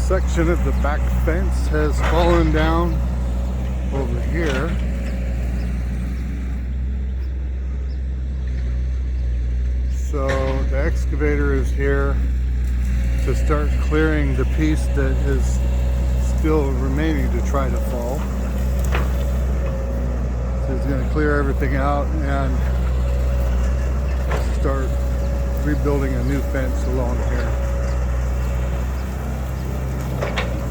section of the back fence has fallen down over here. So the excavator is here to start clearing the piece that is still remaining to try to fall. So he's going to clear everything out and start rebuilding a new fence along here.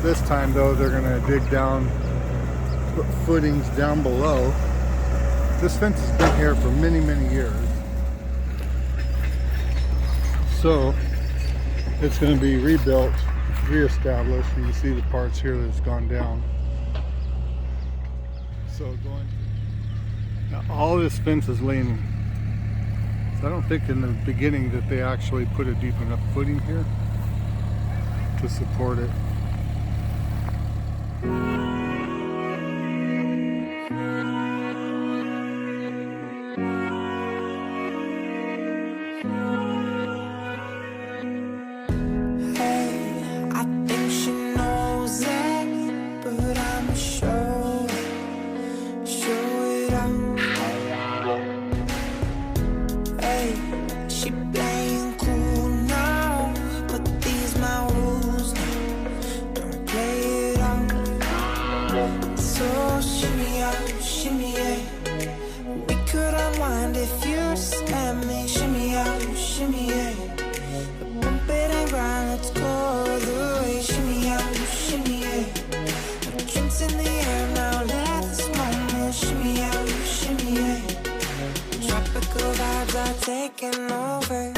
This time though, they're going to dig down, put footings down below. This fence has been here for many, many years. So it's going to be rebuilt, reestablished. You can see the parts here that's gone down. So now all this fence is leaning. So I don't think in the beginning that they actually put a deep enough footing here to support it. Taking over.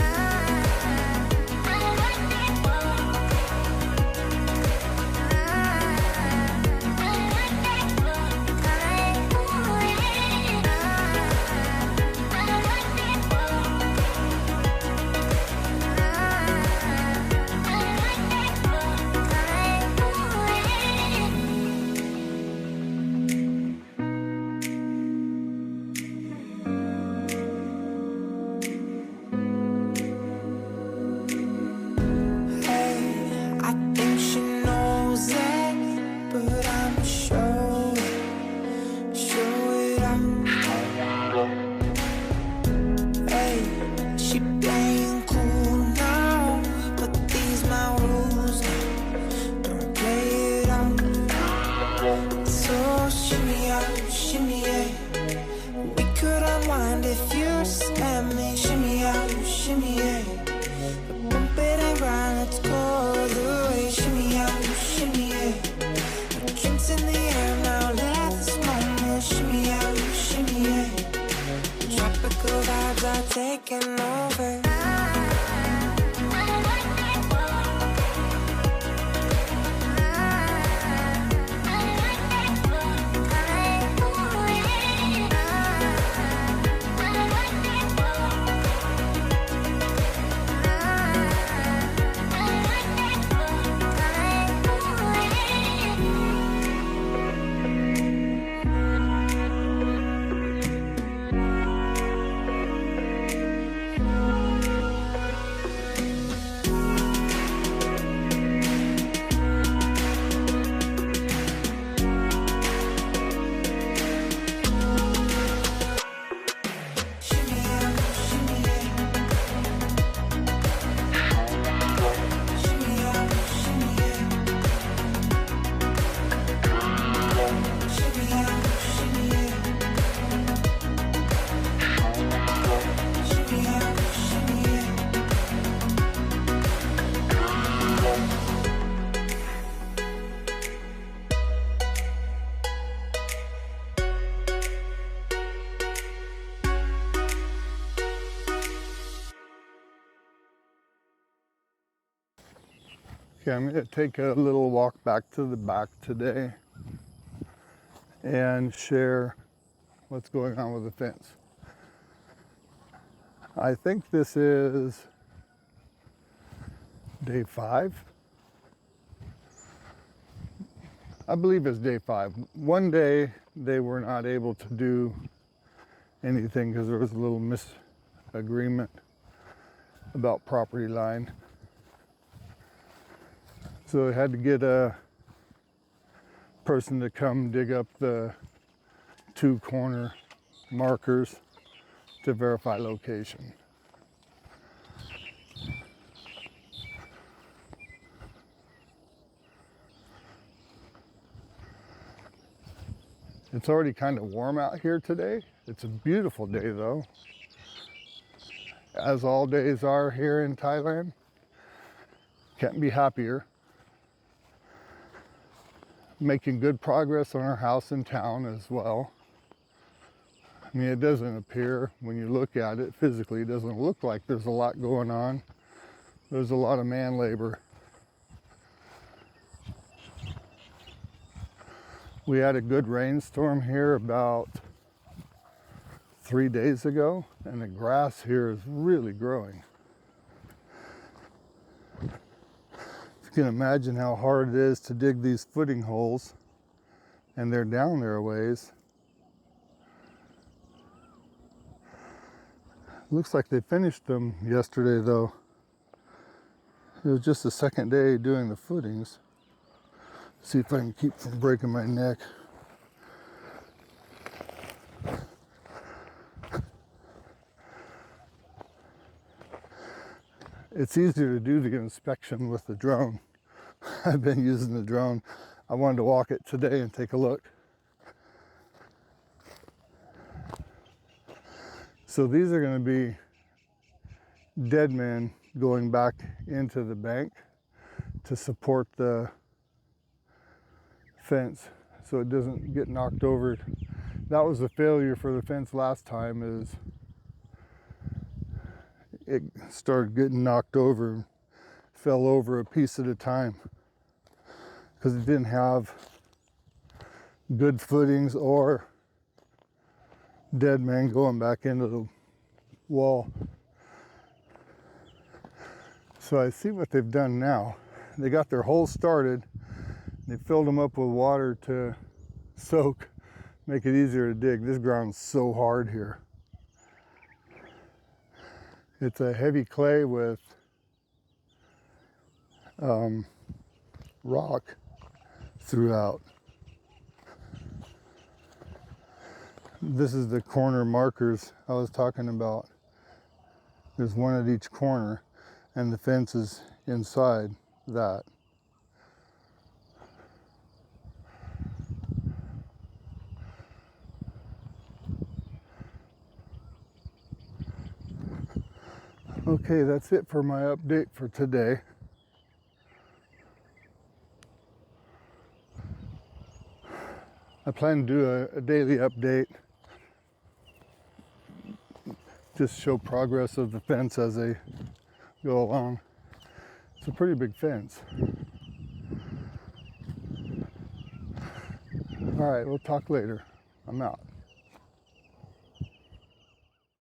Taking over. Okay, I'm going to take a little walk back to the back today and share what's going on with the fence. I think this is day 5. I believe it's day 5. One day they were not able to do anything because there was a little misagreement about property line. So I had to get a person to come dig up the 2 corner markers to verify location. It's already kind of warm out here today. It's a beautiful day though, as all days are here in Thailand. Can't be happier. Making good progress on our house in town as well. I mean, it doesn't appear, when you look at it physically, it doesn't look like there's a lot going on. There's a lot of man labor. We had a good rainstorm here about 3 days ago, and the grass here is really growing. You can imagine how hard it is to dig these footing holes, and they're down there a ways. Looks like they finished them yesterday though. It was just the second day doing the footings. See if I can keep from breaking my neck. It's easier to do the inspection with the drone. I've been using the drone. I wanted to walk it today and take a look. So these are going to be dead men going back into the bank to support the fence so it doesn't get knocked over. That was the failure for the fence last time, is it started getting knocked over and fell over a piece at a time because it didn't have good footings or dead men going back into the wall. So I see what they've done now. They got their holes started. They filled them up with water to soak, make it easier to dig. This ground's so hard here. It's a heavy clay with rock throughout. This is the corner markers I was talking about. There's one at each corner, and the fence is inside that. Okay, that's it for my update for today. I plan to do a daily update. Just show progress of the fence as they go along. It's a pretty big fence. All right, we'll talk later. I'm out.